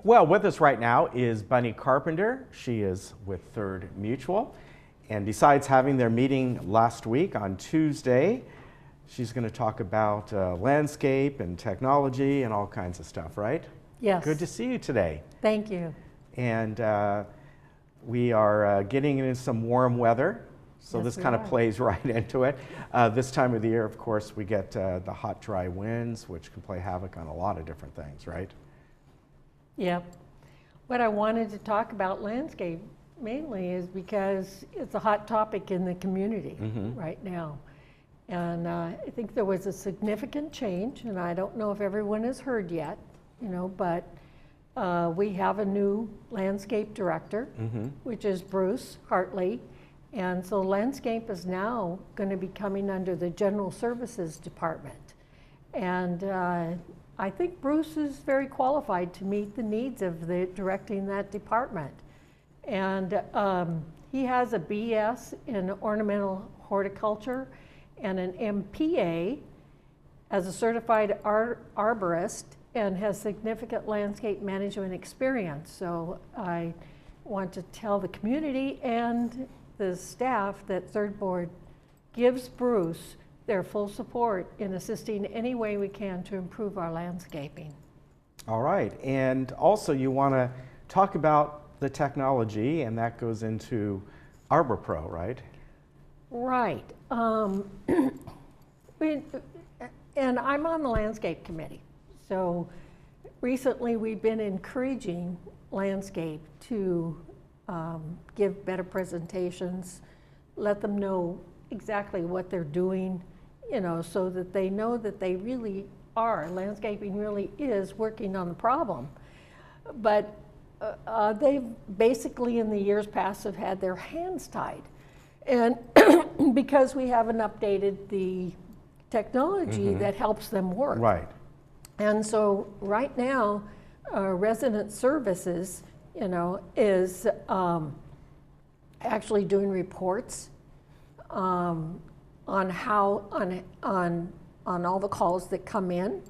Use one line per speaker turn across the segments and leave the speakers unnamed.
Well, with us right now is Bunny Carpenter. She is with Third Mutual. And besides having their meeting last week on Tuesday, she's going to talk about landscape and technology and all kinds of stuff, right?
Yes.
Good to see you today.
Thank you.
And we are getting into some warm weather, so
Yes,
this
we
kind of
are.
plays right into it. This time of the year, of course, we get the hot, dry winds, which can play havoc on a lot of different things, right?
Yep. What I wanted to talk about landscape mainly is because it's a hot topic in the community right now. And I think there was a significant change, and I don't know if everyone has heard yet, but we have a new landscape director, which is Bruce Hartley. And so landscape is now going to be coming under the General Services Department. And I think Bruce is very qualified to meet the needs of directing that department. And he has a BS in ornamental horticulture and an MPA as a certified arborist and has significant landscape management experience. So I want to tell the community and the staff that Third Board gives Bruce their full support in assisting any way we can to improve our landscaping.
All right. And also you want to talk about the technology, and that goes into Arbor Pro, right?
Right. And I'm on the landscape committee. So recently we've been encouraging landscape to give better presentations, let them know exactly what they're doing, so that they know that they really are, landscaping really is working on the problem. But they've basically in the years past have had their hands tied. And because we haven't updated the technology that helps them work.
Right.
And so right now, resident services, is actually doing reports on how, on all the calls that come in.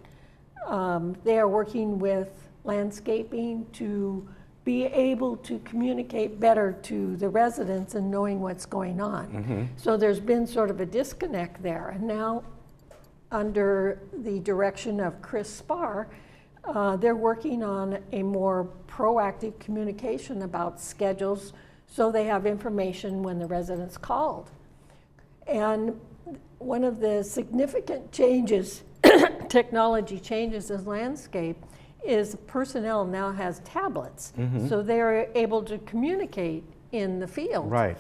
They are working with landscaping to be able to communicate better to the residents and knowing what's going on. So there's been sort of a disconnect there. And now, under the direction of Chris Spar, they're working on a more proactive communication about schedules so they have information when the residents called. And one of the significant changes, technology changes in landscape, is personnel now has tablets, so they're able to communicate in the field.
Right.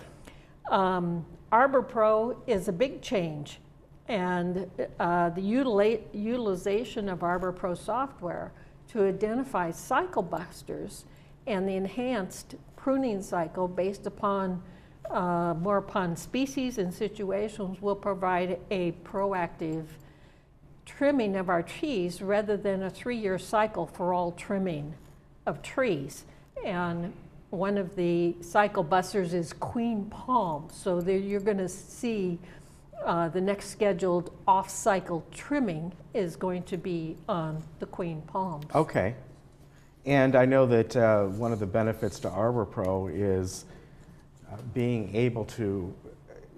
Arbor Pro is a big change, and the utilization of Arbor Pro software to identify cycle busters and the enhanced pruning cycle based upon more upon species and situations will provide a proactive trimming of our trees rather than a 3-year cycle for all trimming of trees. And one of the cycle busters is Queen Palm. So there you're going to see the next scheduled off-cycle trimming is going to be on the Queen Palms.
Okay. And I know that one of the benefits to Arbor Pro is being able to,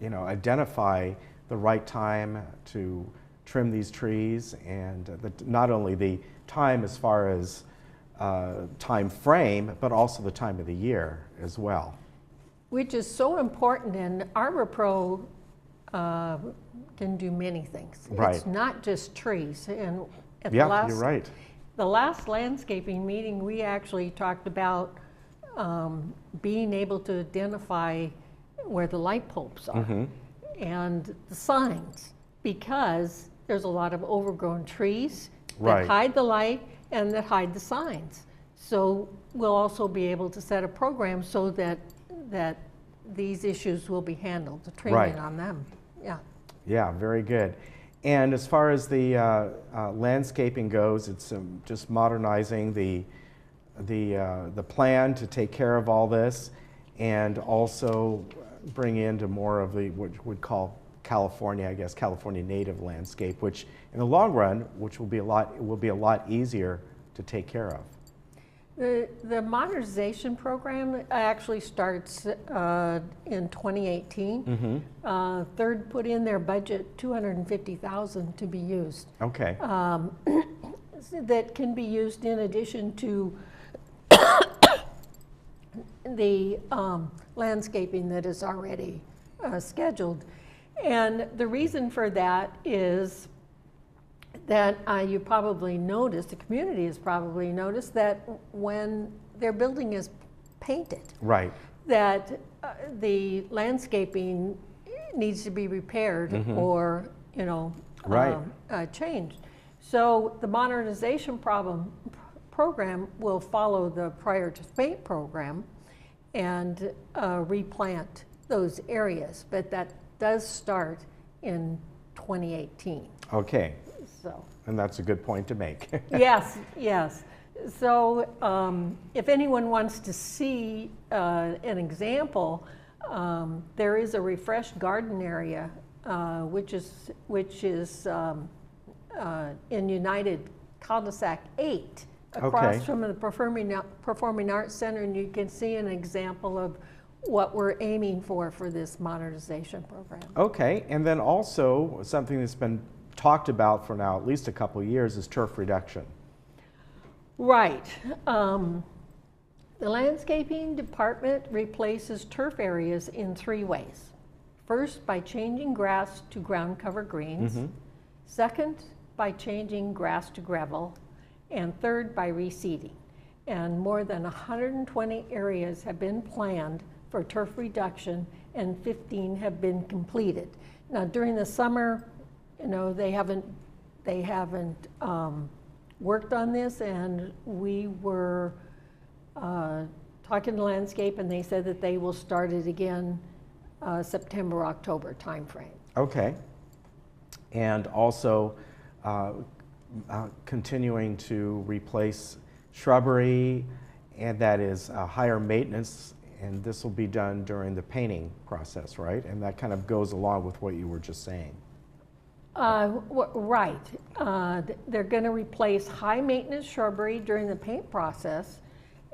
identify the right time to trim these trees, and not only the time as far as time frame, but also the time of the year as well.
Which is so important, and Arbor Pro can do many things.
Right.
It's not just trees. And at
Yeah, you're right.
the last landscaping meeting, we actually talked about being able to identify where the light bulbs are and the signs, because there's a lot of overgrown trees that hide the light and that hide the signs. So we'll also be able to set a program so that these issues will be handled, the training on them. Yeah.
Yeah, very good. And as far as the landscaping goes, it's just modernizing the plan to take care of all this, and also bring into more of the what we'd call California, California native landscape, which in the long run, which will be a lot easier to take care of.
The modernization program actually starts in 2018. Third put in their budget $250,000 to be used.
Okay.
That can be used in addition to the landscaping that is already scheduled. And the reason for that is that you probably noticed, the community has probably noticed, that when their building is painted,
Right.
that the landscaping needs to be repaired or, you know,
Right.
changed. So the modernization program will follow the Prior to Paint program and replant those areas, but that does start in 2018.
Okay.
So.
And that's a good point to make.
Yes, yes. So if anyone wants to see an example, there is a refreshed garden area, which is in United Cul-de-sac 8, across
Okay.
from the Performing Arts Center, and you can see an example of what we're aiming for this modernization program.
Okay, and then also something that's been talked about for now at least a couple of years is turf reduction.
Right. The landscaping department replaces turf areas in 3 ways. First, by changing grass to ground cover greens. Second, by changing grass to gravel. And third, by reseeding. And more than 120 areas have been planned for turf reduction, and 15 have been completed. Now, during the summer, you know, they haven't worked on this, and we were talking to landscape, and they said that they will start it again September, October timeframe.
Okay. And also continuing to replace shrubbery, and that is higher maintenance, and this will be done during the painting process, right? And that kind of goes along with what you were just saying.
Right. They're going to replace high maintenance shrubbery during the paint process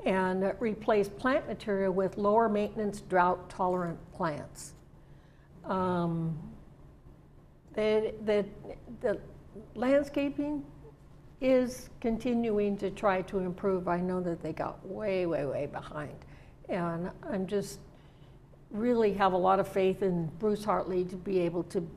and replace plant material with lower maintenance drought tolerant plants. The landscaping is continuing to try to improve. I know that they got way, way, way behind. And I'm just really have a lot of faith in Bruce Hartley to be able to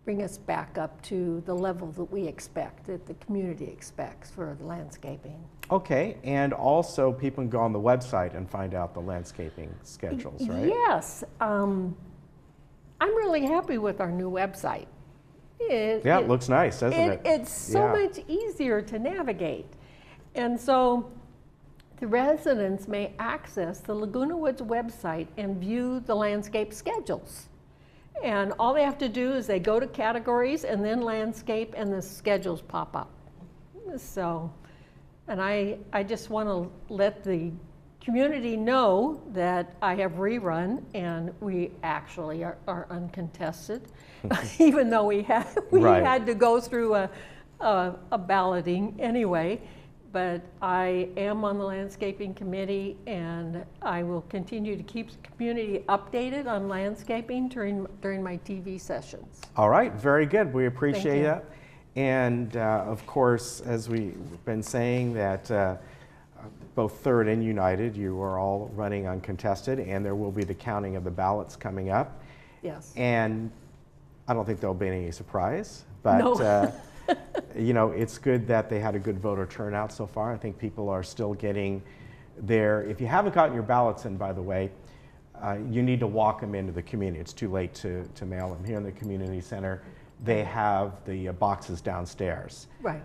bring us back up to the level that we expect, that the community expects for the landscaping.
Okay, and also people can go on the website and find out the landscaping schedules, right?
Yes. I'm really happy with our new website.
It looks nice, doesn't it?
It's so much easier to navigate. And so the residents may access the Laguna Woods website and view the landscape schedules. And all they have to do is they go to categories and then landscape, and the schedules pop up. So, and I just want to let the community know that I have rerun, and we actually are uncontested, even though we had to go through a balloting anyway. But I am on the landscaping committee, and I will continue to keep the community updated on landscaping during my TV sessions.
All right, very good. We appreciate
Thank you.
that. And of course, as we've been saying, that both Third and United, you are all running uncontested, and there will be the counting of the ballots coming up.
Yes.
And I don't think there'll be any surprise, but
No.
you know, it's good that they had a good voter turnout so far. I think people are still getting there. If you haven't gotten your ballots in, by the way, you need to walk them into the community. It's too late to mail them. Here in the community center, they have the boxes downstairs.
Right.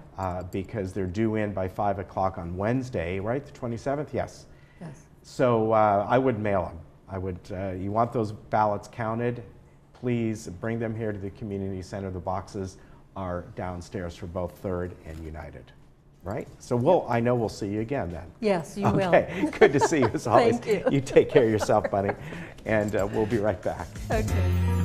Because they're due in by 5 o'clock on Wednesday, right? The 27th? Yes.
Yes.
So I would mail them. I would, you want those ballots counted, please bring them here to the community center. The boxes are downstairs for both Third and United, right? So I know we'll see you again then.
Yes, you will.
Okay, good to see you as always.
Thank you.
You take care of yourself, buddy, and we'll be right back.
Okay.